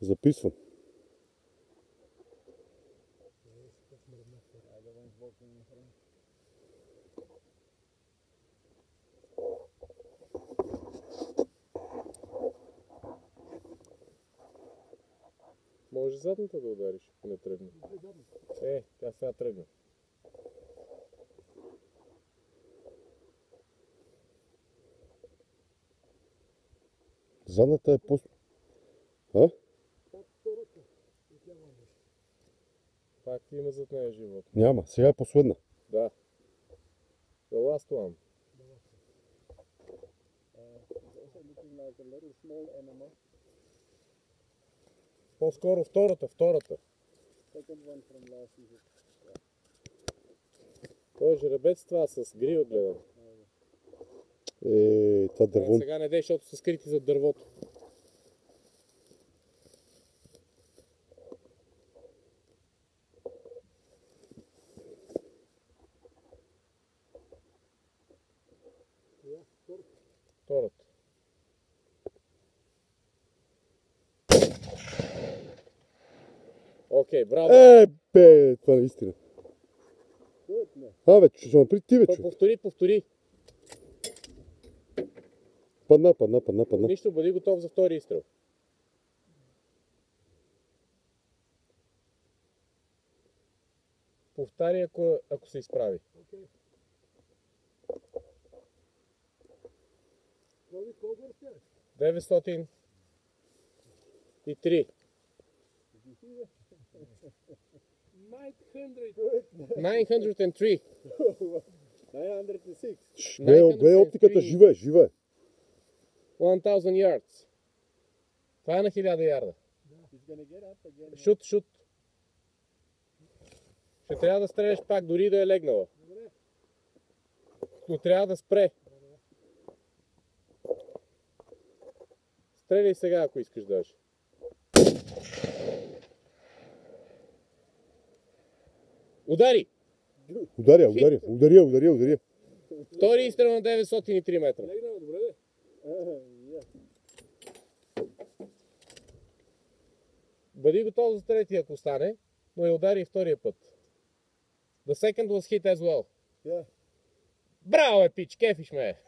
Записвам. Може задната да удариш, ако не тръгне. Тя сега тръгна. Задната е по... А? Пак има зад нея живот. Няма, сега е последна. Да. The last one. По-скоро втората. Той е жеребец това с грива гледам. Това дърво. Сега не дей, защото са скрити зад дървото. Втората. Окей, браво. Бе, това е истина. Бе, ще ме при ти, бе, чу. Повтори. Падна. Нищо, бъди готов за втори изстрел. Повтаря, ако се изправи. Колко е? 903. 903. 906. Гледай оптиката, жива е. 1000 yards. Това е на 1000 ярда. Шут. Ще трябва да стреляш пак, дори да е легнала. Но трябва да спре. Стреляй сега, ако искаш даже. Удари! Ударя. Втори изстрел на 903 метра. Легнал, добре ли? Бъди готов за третия, ако стане, но я удари и втория път. The second was hit as well. Yeah. Браво, пич, кефиш ме!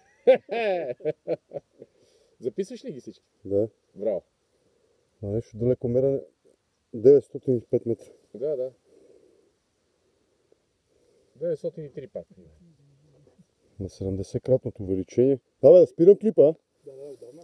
Записваш ли ги всички? Да. Браво. Нещо далекомерен 905 метра. Да. 903 пак. На 70-кратното увеличение. Да, спирам клипа, а? Да, отдавна.